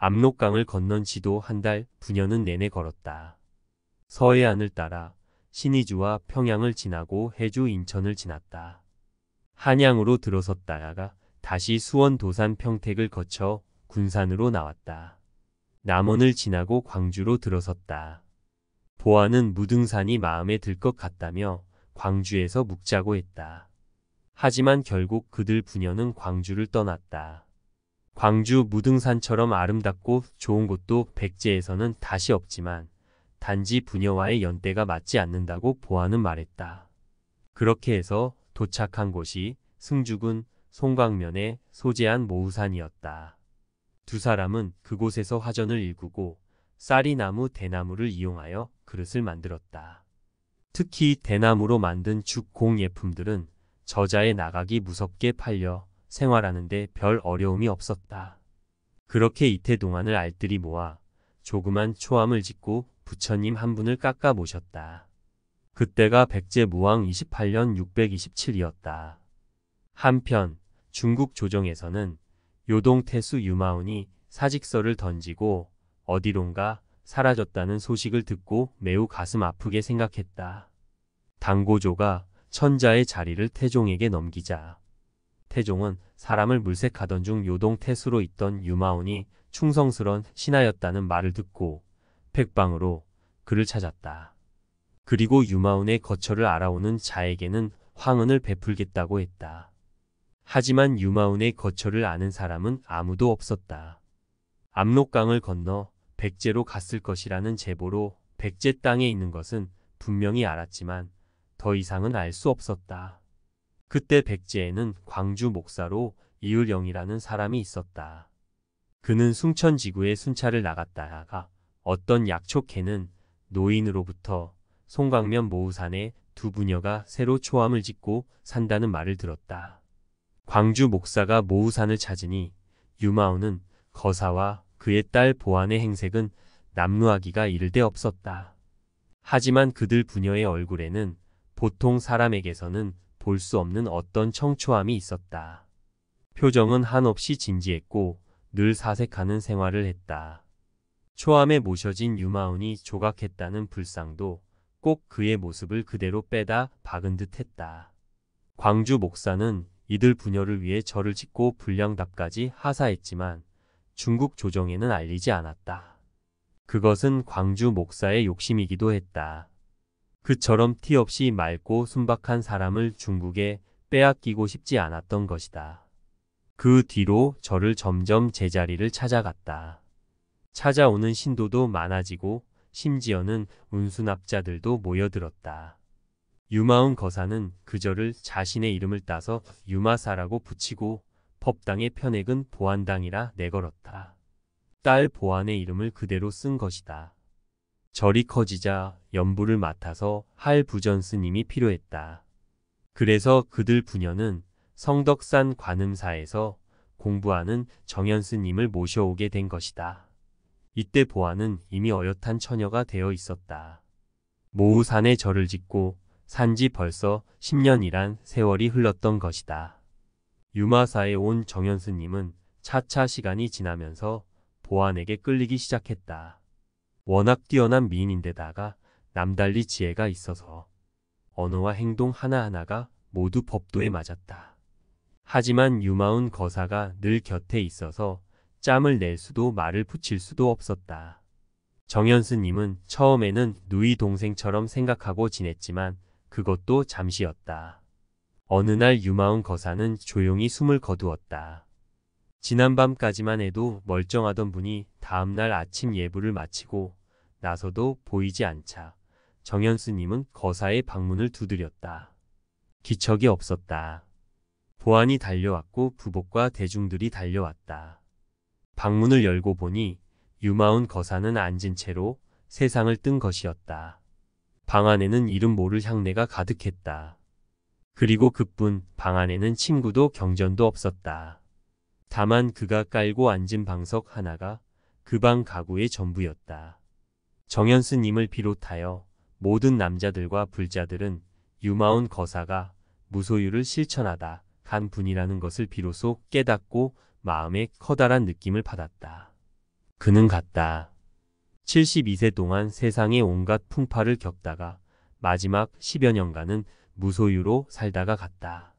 압록강을 건넌 지도 한 달 부녀는 내내 걸었다. 서해안을 따라 신의주와 평양을 지나고 해주 인천을 지났다. 한양으로 들어섰다가 다시 수원 도산 평택을 거쳐 군산으로 나왔다. 남원을 지나고 광주로 들어섰다. 보아는 무등산이 마음에 들 것 같다며 광주에서 묵자고 했다. 하지만 결국 그들 부녀는 광주를 떠났다. 광주 무등산처럼 아름답고 좋은 곳도 백제에서는 다시 없지만 단지 부녀와의 연대가 맞지 않는다고 보아는 말했다. 그렇게 해서 도착한 곳이 승주군 송광면의 소재한 모우산이었다. 두 사람은 그곳에서 화전을 일구고 쌀이나무 대나무를 이용하여 그릇을 만들었다. 특히 대나무로 만든 죽공 예품들은 저자에 나가기 무섭게 팔려 생활하는데 별 어려움이 없었다. 그렇게 이태 동안을 알뜰히 모아 조그만 초암을 짓고 부처님 한 분을 깎아 모셨다. 그때가 백제 무왕 28년 627이었다. 한편 중국 조정에서는 요동태수 유마운이 사직서를 던지고 어디론가 사라졌다는 소식을 듣고 매우 가슴 아프게 생각했다. 당고조가 천자의 자리를 태종에게 넘기자 태종은 사람을 물색하던 중 요동태수로 있던 유마운이 충성스런 신하였다는 말을 듣고 백방으로 그를 찾았다. 그리고 유마운의 거처를 알아오는 자에게는 황은을 베풀겠다고 했다. 하지만 유마운의 거처를 아는 사람은 아무도 없었다. 압록강을 건너 백제로 갔을 것이라는 제보로 백제 땅에 있는 것은 분명히 알았지만 더 이상은 알 수 없었다. 그때 백제에는 광주 목사로 이을영이라는 사람이 있었다. 그는 숭천지구에 순찰을 나갔다가 어떤 약초캐는 노인으로부터 송광면 모우산에 두 부녀가 새로 초암을 짓고 산다는 말을 들었다. 광주 목사가 모우산을 찾으니 유마운은 거사와 그의 딸 보안의 행색은 남루하기가 이를 데 없었다. 하지만 그들 부녀의 얼굴에는 보통 사람에게서는 볼 수 없는 어떤 청초함이 있었다. 표정은 한없이 진지했고 늘 사색하는 생활을 했다. 초암에 모셔진 유마운이 조각했다는 불상도 꼭 그의 모습을 그대로 빼다 박은 듯 했다. 광주 목사는 이들 부녀를 위해 절을 짓고 불량답까지 하사했지만 중국 조정에는 알리지 않았다. 그것은 광주 목사의 욕심이기도 했다. 그처럼 티 없이 맑고 순박한 사람을 중국에 빼앗기고 싶지 않았던 것이다. 그 뒤로 절을 점점 제자리를 찾아갔다. 찾아오는 신도도 많아지고 심지어는 운수납자들도 모여들었다. 유마운 거사는 그 절을 자신의 이름을 따서 유마사라고 붙이고 법당의 편액은 보안당이라 내걸었다. 딸 보안의 이름을 그대로 쓴 것이다. 절이 커지자 연부를 맡아서 할 부전 스님이 필요했다. 그래서 그들 부녀는 성덕산 관음사에서 공부하는 정연 스님을 모셔오게 된 것이다. 이때 보안은 이미 어엿한 처녀가 되어 있었다. 모우산에 절을 짓고 산지 벌써 10년이란 세월이 흘렀던 것이다. 유마사에 온 정연 스님은 차차 시간이 지나면서 보안에게 끌리기 시작했다. 워낙 뛰어난 미인인데다가 남달리 지혜가 있어서 언어와 행동 하나하나가 모두 법도에 맞았다. 하지만 유마운 거사가 늘 곁에 있어서 짬을 낼 수도 말을 붙일 수도 없었다. 정연 스님은 처음에는 누이 동생처럼 생각하고 지냈지만 그것도 잠시였다. 어느 날 유마운 거사는 조용히 숨을 거두었다. 지난밤까지만 해도 멀쩡하던 분이 다음날 아침 예불을 마치고 나서도 보이지 않자 정연 스님은 거사의 방문을 두드렸다. 기척이 없었다. 보안이 달려왔고 부복과 대중들이 달려왔다. 방문을 열고 보니 유마운 거사는 앉은 채로 세상을 뜬 것이었다. 방 안에는 이름 모를 향내가 가득했다. 그리고 그뿐 방 안에는 친구도 경전도 없었다. 다만 그가 깔고 앉은 방석 하나가 그 방 가구의 전부였다. 정연 스님을 비롯하여 모든 남자들과 불자들은 유마운 거사가 무소유를 실천하다 간 분이라는 것을 비로소 깨닫고 마음에 커다란 느낌을 받았다. 그는 갔다. 72세 동안 세상의 온갖 풍파를 겪다가 마지막 10여 년간은 무소유로 살다가 갔다.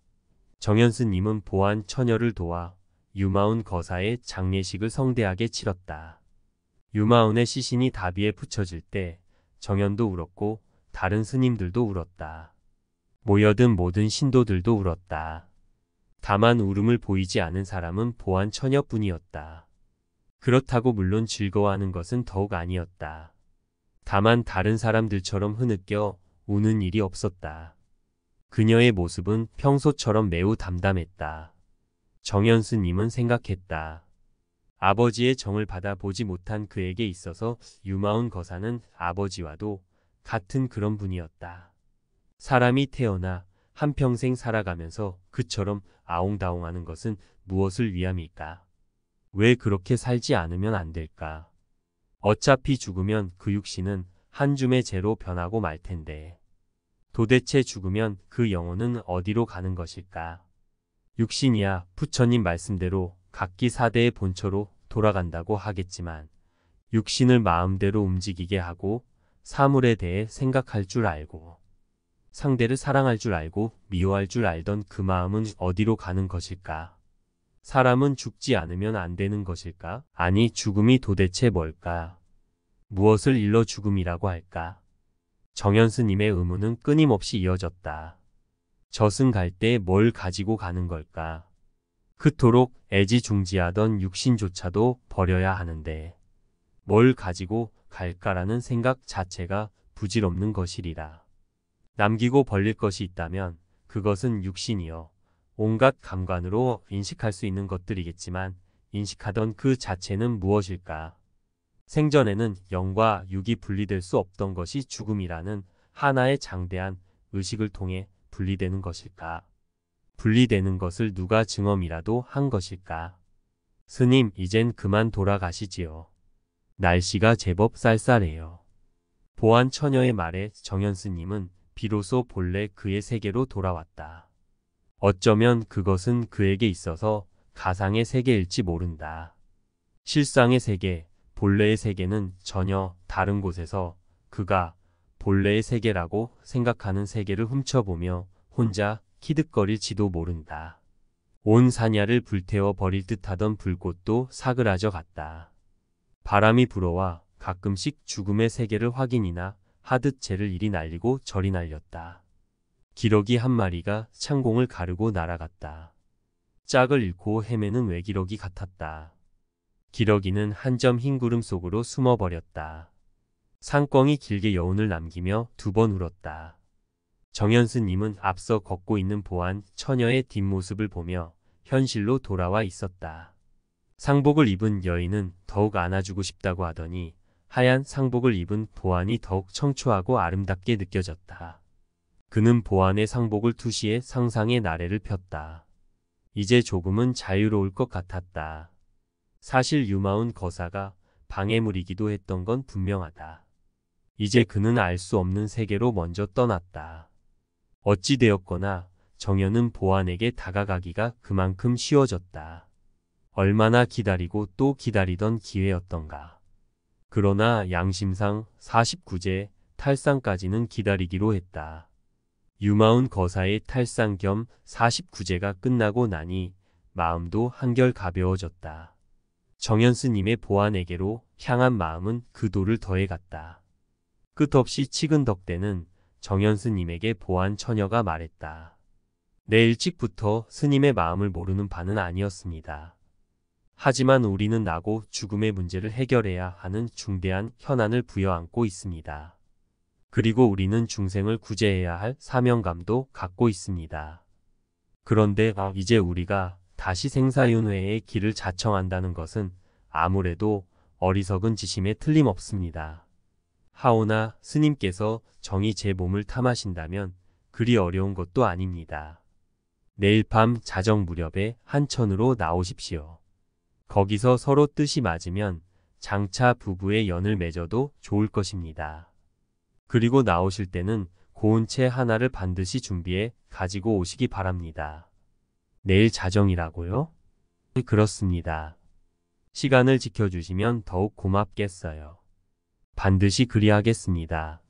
정현수님은 보안 처녀를 도와 유마운 거사의 장례식을 성대하게 치렀다. 유마운의 시신이 다비에 붙여질 때 정현도 울었고 다른 스님들도 울었다. 모여든 모든 신도들도 울었다. 다만 울음을 보이지 않은 사람은 보안 처녀뿐이었다. 그렇다고 물론 즐거워하는 것은 더욱 아니었다. 다만 다른 사람들처럼 흐느껴 우는 일이 없었다. 그녀의 모습은 평소처럼 매우 담담했다. 정현수님은 생각했다. 아버지의 정을 받아보지 못한 그에게 있어서 유마운 거사는 아버지와도 같은 그런 분이었다. 사람이 태어나 한평생 살아가면서 그처럼 아웅다웅하는 것은 무엇을 위함일까? 왜 그렇게 살지 않으면 안 될까? 어차피 죽으면 그 육신은 한 줌의 재로 변하고 말 텐데. 도대체 죽으면 그 영혼은 어디로 가는 것일까? 육신이야 부처님 말씀대로 각기 사대의 본처로 돌아간다고 하겠지만 육신을 마음대로 움직이게 하고 사물에 대해 생각할 줄 알고 상대를 사랑할 줄 알고 미워할 줄 알던 그 마음은 어디로 가는 것일까? 사람은 죽지 않으면 안 되는 것일까? 아니, 죽음이 도대체 뭘까? 무엇을 일러 죽음이라고 할까? 정현수님의 의문은 끊임없이 이어졌다. 젖은 갈 때 뭘 가지고 가는 걸까? 그토록 애지중지하던 육신조차도 버려야 하는데 뭘 가지고 갈까라는 생각 자체가 부질없는 것이리라. 남기고 벌릴 것이 있다면 그것은 육신이요. 온갖 감관으로 인식할 수 있는 것들이겠지만 인식하던 그 자체는 무엇일까? 생전에는 영과 육이 분리될 수 없던 것이 죽음이라는 하나의 장대한 의식을 통해 분리되는 것일까? 분리되는 것을 누가 증언이라도 한 것일까? 스님, 이젠 그만 돌아가시지요. 날씨가 제법 쌀쌀해요. 보안 처녀의 말에 정현수님은 비로소 본래 그의 세계로 돌아왔다. 어쩌면 그것은 그에게 있어서 가상의 세계일지 모른다. 실상의 세계, 본래의 세계는 전혀 다른 곳에서 그가 본래의 세계라고 생각하는 세계를 훔쳐보며 혼자 키득거릴지도 모른다. 온 산야를 불태워 버릴 듯하던 불꽃도 사그라져 갔다. 바람이 불어와 가끔씩 죽음의 세계를 확인이나 하듯 쟤를 이리 날리고 저리 날렸다. 기러기 한 마리가 창공을 가르고 날아갔다. 짝을 잃고 헤매는 외기러기 같았다. 기러기는 한 점 흰 구름 속으로 숨어버렸다. 상꿩이 길게 여운을 남기며 두 번 울었다. 정현수님은 앞서 걷고 있는 보안 처녀의 뒷모습을 보며 현실로 돌아와 있었다. 상복을 입은 여인은 더욱 안아주고 싶다고 하더니 하얀 상복을 입은 보안이 더욱 청초하고 아름답게 느껴졌다. 그는 보안의 상복을 투시해 상상의 나래를 폈다. 이제 조금은 자유로울 것 같았다. 사실 유마운 거사가 방해물이기도 했던 건 분명하다. 이제 그는 알 수 없는 세계로 먼저 떠났다. 어찌되었거나 정현은 보안에게 다가가기가 그만큼 쉬워졌다. 얼마나 기다리고 또 기다리던 기회였던가. 그러나 양심상 49제 탈상까지는 기다리기로 했다. 유마운 거사의 탈상 겸 49제가 끝나고 나니 마음도 한결 가벼워졌다. 정현수님의 보안에게로 향한 마음은 그 도를 더해갔다. 끝없이 치근 덕대는 정현수님에게 보안 처녀가 말했다. 내 일찍부터 스님의 마음을 모르는 바는 아니었습니다. 하지만 우리는 나고 죽음의 문제를 해결해야 하는 중대한 현안을 부여안고 있습니다. 그리고 우리는 중생을 구제해야 할 사명감도 갖고 있습니다. 그런데 이제 우리가 다시 생사윤회의 길을 자청한다는 것은 아무래도 어리석은 지심에 틀림없습니다. 하오나 스님께서 정히 제 몸을 탐하신다면 그리 어려운 것도 아닙니다. 내일 밤 자정 무렵에 한천으로 나오십시오. 거기서 서로 뜻이 맞으면 장차 부부의 연을 맺어도 좋을 것입니다. 그리고 나오실 때는 고운 채 하나를 반드시 준비해 가지고 오시기 바랍니다. 내일 자정이라고요? 그렇습니다. 시간을 지켜주시면 더욱 고맙겠어요. 반드시 그리하겠습니다.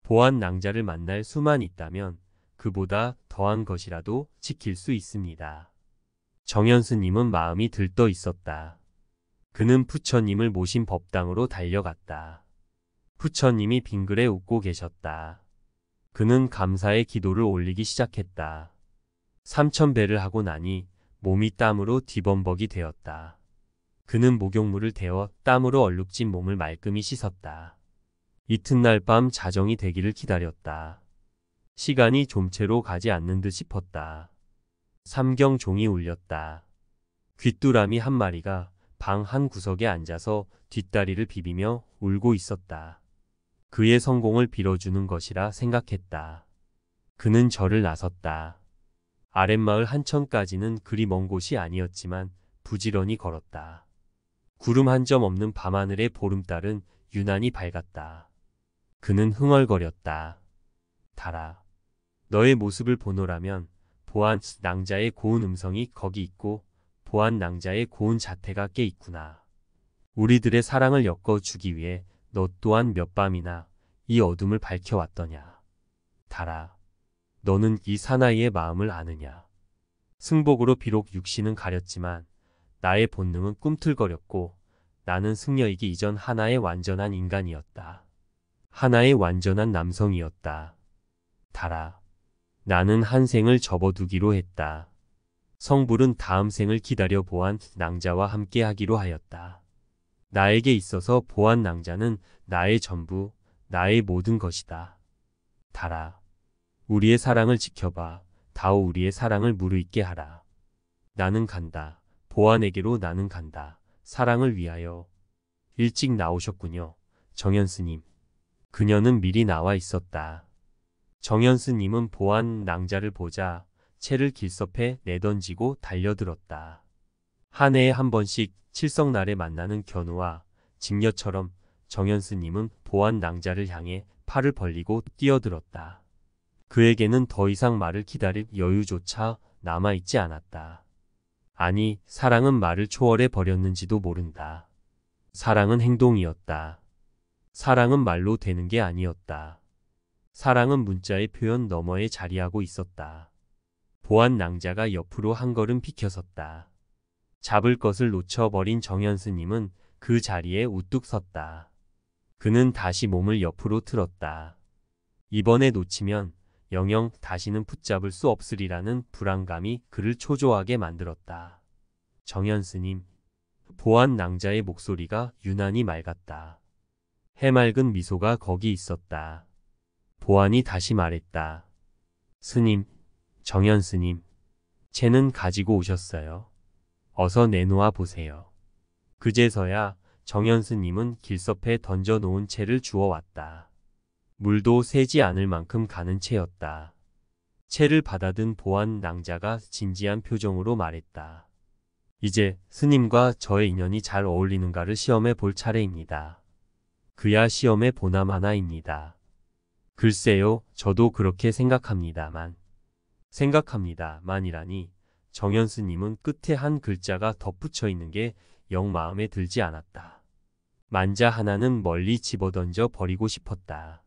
보안 낭자를 만날 수만 있다면 그보다 더한 것이라도 지킬 수 있습니다. 정현수님은 마음이 들떠 있었다. 그는 부처님을 모신 법당으로 달려갔다. 부처님이 빙그레 웃고 계셨다. 그는 감사의 기도를 올리기 시작했다. 3000배를 하고 나니 몸이 땀으로 뒤범벅이 되었다. 그는 목욕물을 데워 땀으로 얼룩진 몸을 말끔히 씻었다. 이튿날 밤 자정이 되기를 기다렸다. 시간이 좀채로 가지 않는 듯 싶었다. 삼경 종이 울렸다. 귀뚜라미 한 마리가 방 한 구석에 앉아서 뒷다리를 비비며 울고 있었다. 그의 성공을 빌어주는 것이라 생각했다. 그는 절을 나섰다. 아랫마을 한천까지는 그리 먼 곳이 아니었지만 부지런히 걸었다. 구름 한 점 없는 밤하늘의 보름달은 유난히 밝았다. 그는 흥얼거렸다. 달아, 너의 모습을 보노라면 보안 낭자의 고운 음성이 거기 있고 보안 낭자의 고운 자태가 꽤 있구나. 우리들의 사랑을 엮어주기 위해 너 또한 몇 밤이나 이 어둠을 밝혀왔더냐. 달아, 너는 이 사나이의 마음을 아느냐. 승복으로 비록 육신은 가렸지만 나의 본능은 꿈틀거렸고 나는 승려이기 이전 하나의 완전한 인간이었다. 하나의 완전한 남성이었다. 달아, 나는 한 생을 접어두기로 했다. 성불은 다음 생을 기다려 보안 낭자와 함께 하기로 하였다. 나에게 있어서 보안 낭자는 나의 전부, 나의 모든 것이다. 달아, 우리의 사랑을 지켜봐. 다오 우리의 사랑을 무르익게 하라. 나는 간다. 보안에게로 나는 간다. 사랑을 위하여. 일찍 나오셨군요. 정현스님. 그녀는 미리 나와 있었다. 정현스님은 보안 낭자를 보자 채를 길섭해 내던지고 달려들었다. 한 해에 한 번씩 칠성날에 만나는 견우와 직녀처럼 정현스님은 보안 낭자를 향해 팔을 벌리고 뛰어들었다. 그에게는 더 이상 말을 기다릴 여유조차 남아있지 않았다. 아니, 사랑은 말을 초월해 버렸는지도 모른다. 사랑은 행동이었다. 사랑은 말로 되는 게 아니었다. 사랑은 문자의 표현 너머에 자리하고 있었다. 보안 낭자가 옆으로 한 걸음 비켜섰다. 잡을 것을 놓쳐버린 정현스님은 그 자리에 우뚝 섰다. 그는 다시 몸을 옆으로 틀었다. 이번에 놓치면 영영 다시는 붙잡을 수 없으리라는 불안감이 그를 초조하게 만들었다. 정현스님. 보안 낭자의 목소리가 유난히 맑았다. 해맑은 미소가 거기 있었다. 보안이 다시 말했다. 스님, 정현스님, 채는 가지고 오셨어요. 어서 내놓아 보세요. 그제서야 정현스님은 길섭해 던져놓은 채를 주워왔다. 물도 새지 않을 만큼 가는 채였다. 채를 받아든 보안 낭자가 진지한 표정으로 말했다. 이제 스님과 저의 인연이 잘 어울리는가를 시험해 볼 차례입니다. 그야 시험해 보남 하나입니다. 글쎄요, 저도 그렇게 생각합니다만이라니 정현스님은 끝에 한 글자가 덧붙여 있는 게 영 마음에 들지 않았다. 만자 하나는 멀리 집어던져 버리고 싶었다.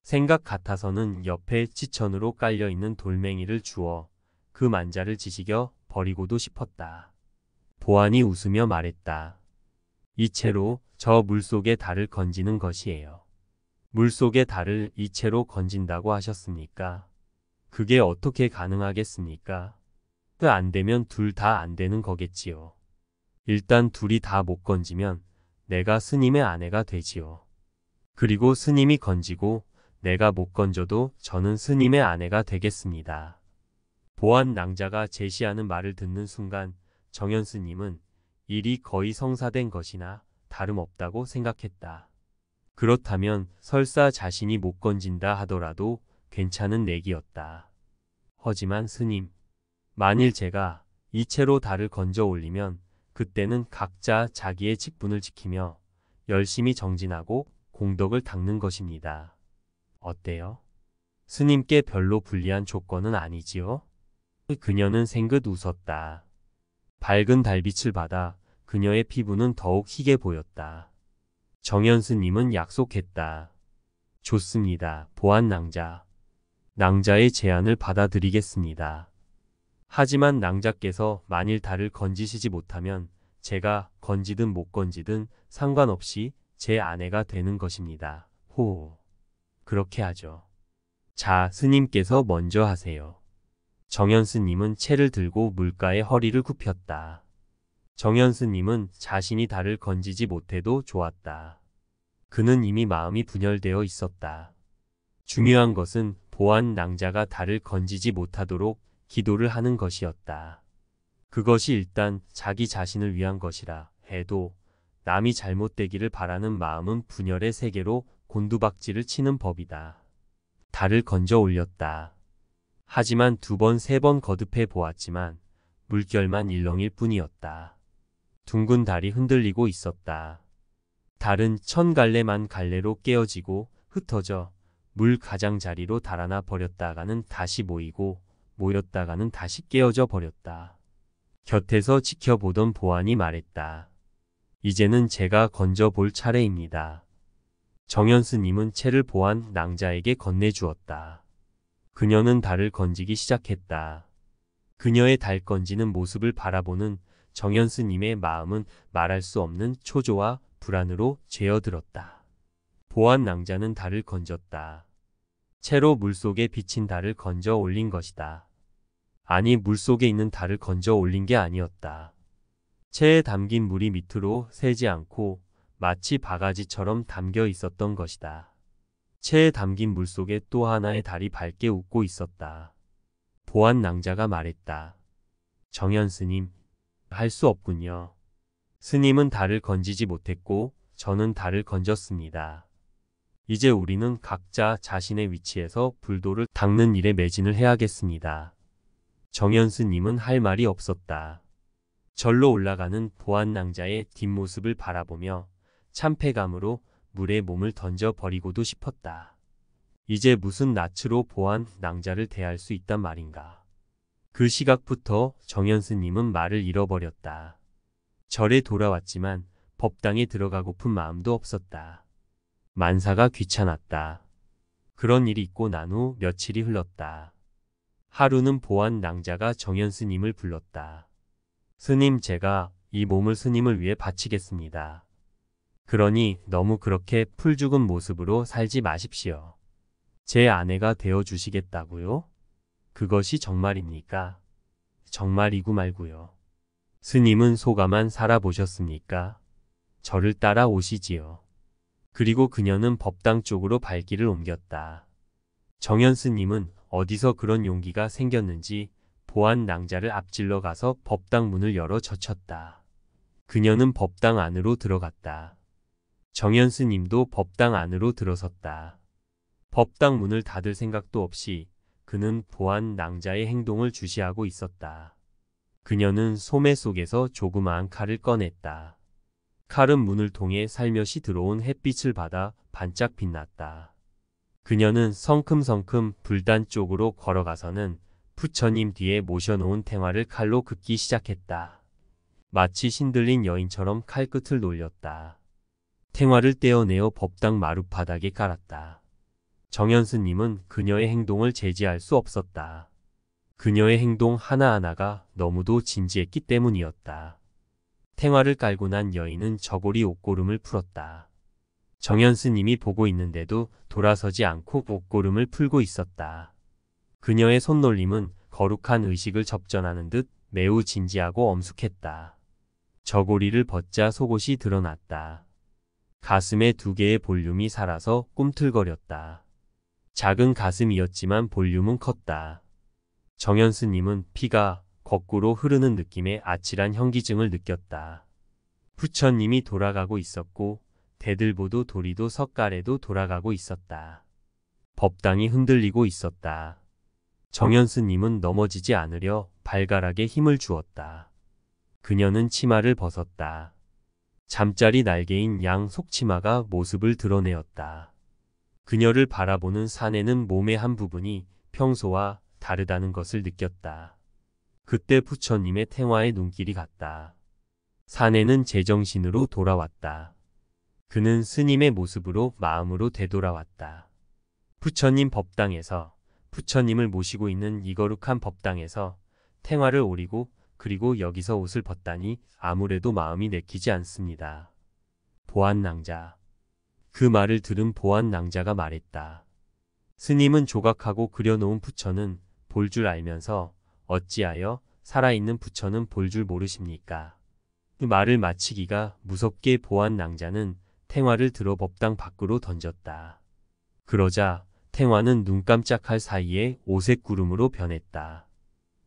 생각 같아서는 옆에 지천으로 깔려있는 돌멩이를 주워 그 만자를 지시겨 버리고도 싶었다. 보안이 웃으며 말했다. 이 채로 저 물속에 달을 건지는 것이에요. 물속에 달을 이 채로 건진다고 하셨습니까? 그게 어떻게 가능하겠습니까? 안 되면 둘 다 안 되는 거겠지요. 일단 둘이 다 못 건지면 내가 스님의 아내가 되지요. 그리고 스님이 건지고 내가 못 건져도 저는 스님의 아내가 되겠습니다. 보안 낭자가 제시하는 말을 듣는 순간 정현스님은 일이 거의 성사된 것이나 다름없다고 생각했다. 그렇다면 설사 자신이 못 건진다 하더라도 괜찮은 내기였다. 하지만 스님, 만일 제가 이 채로 달을 건져 올리면 그때는 각자 자기의 직분을 지키며 열심히 정진하고 공덕을 닦는 것입니다. 어때요? 스님께 별로 불리한 조건은 아니지요? 그녀는 생긋 웃었다. 밝은 달빛을 받아 그녀의 피부는 더욱 희게 보였다. 정연 스님은 약속했다. 좋습니다, 보안 낭자. 낭자의 제안을 받아들이겠습니다. 하지만 낭자께서 만일 달을 건지시지 못하면 제가 건지든 못 건지든 상관없이 제 아내가 되는 것입니다. 호. 그렇게 하죠. 자, 스님께서 먼저 하세요. 정연 스님은 채를 들고 물가에 허리를 굽혔다. 정연 스님은 자신이 달을 건지지 못해도 좋았다. 그는 이미 마음이 분열되어 있었다. 중요한 것은 보안 낭자가 달을 건지지 못하도록 기도를 하는 것이었다. 그것이 일단 자기 자신을 위한 것이라 해도 남이 잘못되기를 바라는 마음은 분열의 세계로 곤두박질을 치는 법이다. 달을 건져 올렸다. 하지만 2번, 3번 거듭해 보았지만 물결만 일렁일 뿐이었다. 둥근 달이 흔들리고 있었다. 달은 1000갈래만 갈래로 깨어지고 흩어져 물 가장자리로 달아나 버렸다가는 다시 모이고 모였다가는 다시 깨어져 버렸다. 곁에서 지켜보던 보안이 말했다. 이제는 제가 건져볼 차례입니다. 정연 스님은 채를 보안 낭자에게 건네주었다. 그녀는 달을 건지기 시작했다. 그녀의 달 건지는 모습을 바라보는 정연 스님의 마음은 말할 수 없는 초조와 불안으로 죄어들었다. 보안 낭자는 달을 건졌다. 채로 물속에 비친 달을 건져 올린 것이다. 아니, 물속에 있는 달을 건져 올린 게 아니었다. 채에 담긴 물이 밑으로 새지 않고 마치 바가지처럼 담겨 있었던 것이다. 채에 담긴 물속에 또 하나의 달이 밝게 웃고 있었다. 보안 낭자가 말했다. 정연 스님, 할 수 없군요. 스님은 달을 건지지 못했고 저는 달을 건졌습니다. 이제 우리는 각자 자신의 위치에서 불도를 닦는 일에 매진을 해야겠습니다. 정연 스님은 할 말이 없었다. 절로 올라가는 보안 낭자의 뒷모습을 바라보며 참패감으로 물에 몸을 던져 버리고도 싶었다. 이제 무슨 낯으로 보안 낭자를 대할 수 있단 말인가. 그 시각부터 정연 스님은 말을 잃어버렸다. 절에 돌아왔지만 법당에 들어가고픈 마음도 없었다. 만사가 귀찮았다. 그런 일이 있고 난 후 며칠이 흘렀다. 하루는 보안 낭자가 정연 스님을 불렀다. 스님, 제가 이 몸을 스님을 위해 바치겠습니다. 그러니 너무 그렇게 풀죽은 모습으로 살지 마십시오. 제 아내가 되어 주시겠다고요? 그것이 정말입니까? 정말이고 말고요. 스님은 소가만 살아보셨습니까? 저를 따라 오시지요. 그리고 그녀는 법당 쪽으로 발길을 옮겼다. 정연 스님은 어디서 그런 용기가 생겼는지 보안 낭자를 앞질러 가서 법당 문을 열어 젖혔다. 그녀는 법당 안으로 들어갔다. 정연 스님도 법당 안으로 들어섰다. 법당 문을 닫을 생각도 없이 그는 보안 낭자의 행동을 주시하고 있었다. 그녀는 소매 속에서 조그마한 칼을 꺼냈다. 칼은 문을 통해 살며시 들어온 햇빛을 받아 반짝 빛났다. 그녀는 성큼성큼 불단 쪽으로 걸어가서는 부처님 뒤에 모셔놓은 탱화를 칼로 긋기 시작했다. 마치 신들린 여인처럼 칼끝을 놀렸다. 탱화를 떼어내어 법당 마룻바닥에 깔았다. 정연 스님은 그녀의 행동을 제지할 수 없었다. 그녀의 행동 하나하나가 너무도 진지했기 때문이었다. 탱화를 깔고 난 여인은 저고리 옷고름을 풀었다. 정연 스님이 보고 있는데도 돌아서지 않고 옷고름을 풀고 있었다. 그녀의 손놀림은 거룩한 의식을 접전하는 듯 매우 진지하고 엄숙했다. 저고리를 벗자 속옷이 드러났다. 가슴에 2개의 볼륨이 살아서 꿈틀거렸다. 작은 가슴이었지만 볼륨은 컸다. 정연 스님은 피가 거꾸로 흐르는 느낌의 아찔한 현기증을 느꼈다. 부처님이 돌아가고 있었고 대들보도 도리도 석가래도 돌아가고 있었다. 법당이 흔들리고 있었다. 정연 스님은 넘어지지 않으려 발가락에 힘을 주었다. 그녀는 치마를 벗었다. 잠자리 날개인 양 속치마가 모습을 드러내었다. 그녀를 바라보는 사내는 몸의 한 부분이 평소와 다르다는 것을 느꼈다. 그때 부처님의 탱화의 눈길이 갔다. 사내는 제정신으로 돌아왔다. 그는 스님의 모습으로 마음으로 되돌아왔다. 부처님 법당에서, 부처님을 모시고 있는 이 거룩한 법당에서 탱화를 오리고 그리고 여기서 옷을 벗다니 아무래도 마음이 내키지 않습니다. 보안낭자. 그 말을 들은 보안낭자가 말했다. 스님은 조각하고 그려놓은 부처는 볼 줄 알면서 어찌하여 살아있는 부처는 볼 줄 모르십니까? 그 말을 마치기가 무섭게 보안낭자는 탱화를 들어 법당 밖으로 던졌다. 그러자 탱화는 눈 깜짝할 사이에 오색 구름으로 변했다.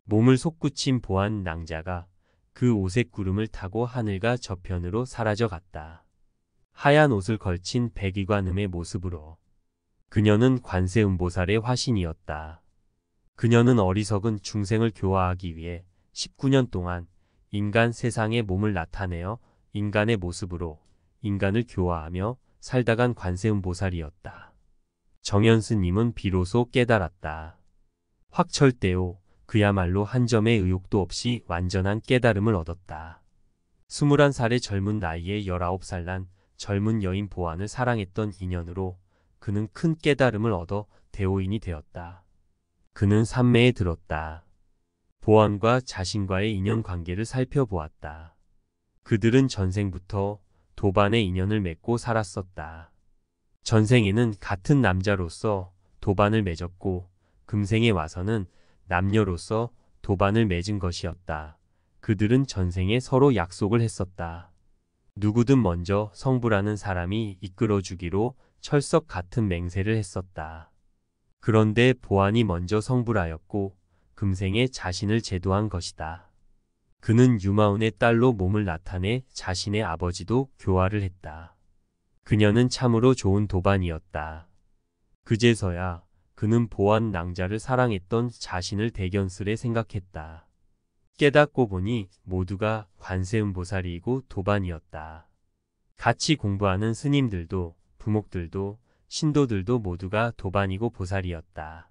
몸을 솟구친 보안낭자가 그 오색 구름을 타고 하늘과 저편으로 사라져 갔다. 하얀 옷을 걸친 백의관음의 모습으로. 그녀는 관세음보살의 화신이었다. 그녀는 어리석은 중생을 교화하기 위해 19년 동안 인간 세상에 몸을 나타내어 인간의 모습으로 인간을 교화하며 살다간 관세음보살이었다. 정현스님은 비로소 깨달았다. 확철대오, 그야말로 한 점의 의욕도 없이 완전한 깨달음을 얻었다. 21살의 젊은 나이에 19살 난 젊은 여인 보안을 사랑했던 인연으로 그는 큰 깨달음을 얻어 대오인이 되었다. 그는 삼매에 들었다. 보안과 자신과의 인연관계를 살펴보았다. 그들은 전생부터 도반의 인연을 맺고 살았었다. 전생에는 같은 남자로서 도반을 맺었고 금생에 와서는 남녀로서 도반을 맺은 것이었다. 그들은 전생에 서로 약속을 했었다. 누구든 먼저 성부라는 사람이 이끌어주기로 철석 같은 맹세를 했었다. 그런데 보안이 먼저 성불하였고 금생에 자신을 제도한 것이다. 그는 유마운의 딸로 몸을 나타내 자신의 아버지도 교화를 했다. 그녀는 참으로 좋은 도반이었다. 그제서야 그는 보안 낭자를 사랑했던 자신을 대견스레 생각했다. 깨닫고 보니 모두가 관세음보살이고 도반이었다. 같이 공부하는 스님들도 부목들도 신도들도 모두가 도반이고 보살이었다.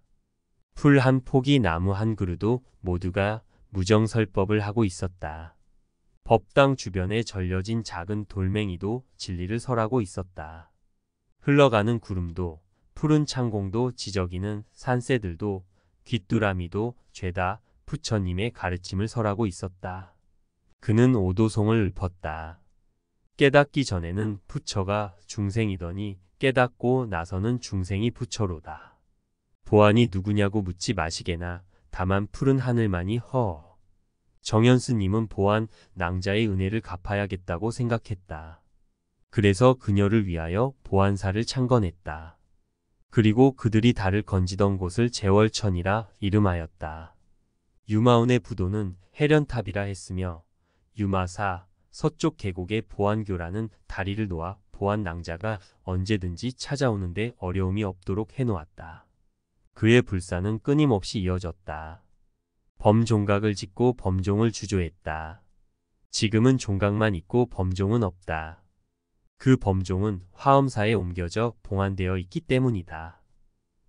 풀 한 포기 나무 한 그루도 모두가 무정설법을 하고 있었다. 법당 주변에 절려진 작은 돌멩이도 진리를 설하고 있었다. 흘러가는 구름도 푸른 창공도 지저귀는 산새들도 귀뚜라미도 죄다 부처님의 가르침을 설하고 있었다. 그는 오도송을 읊었다. 깨닫기 전에는 부처가 중생이더니 깨닫고 나서는 중생이 부처로다. 보안이 누구냐고 묻지 마시게나 다만 푸른 하늘만이 허. 정현스님은 보안 낭자의 은혜를 갚아야겠다고 생각했다. 그래서 그녀를 위하여 보안사를 창건했다. 그리고 그들이 달을 건지던 곳을 제월천이라 이름하였다. 유마운의 부도는 해련탑이라 했으며 유마사 서쪽 계곡에 보안교라는 다리를 놓아 보안 낭자가 언제든지 찾아오는데 어려움이 없도록 해놓았다. 그의 불사는 끊임없이 이어졌다. 범종각을 짓고 범종을 주조했다. 지금은 종각만 있고 범종은 없다. 그 범종은 화엄사에 옮겨져 봉안되어 있기 때문이다.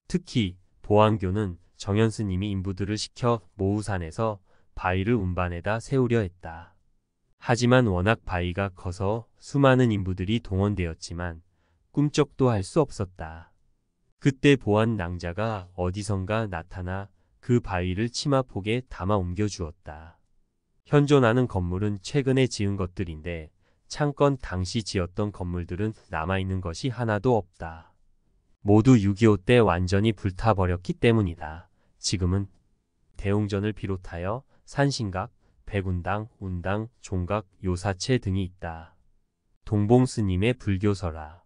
특히 보안교는 정현스님이 인부들을 시켜 모우산에서 바위를 운반에다 세우려 했다. 하지만 워낙 바위가 커서 수많은 인부들이 동원되었지만 꿈쩍도 할 수 없었다. 그때 보안 낭자가 어디선가 나타나 그 바위를 치마폭에 담아 옮겨주었다. 현존하는 건물은 최근에 지은 것들인데 창건 당시 지었던 건물들은 남아있는 것이 하나도 없다. 모두 6.25 때 완전히 불타버렸기 때문이다. 지금은 대웅전을 비롯하여 산신각, 백운당, 운당, 종각, 요사체 등이 있다. 동봉스님의 불교설화.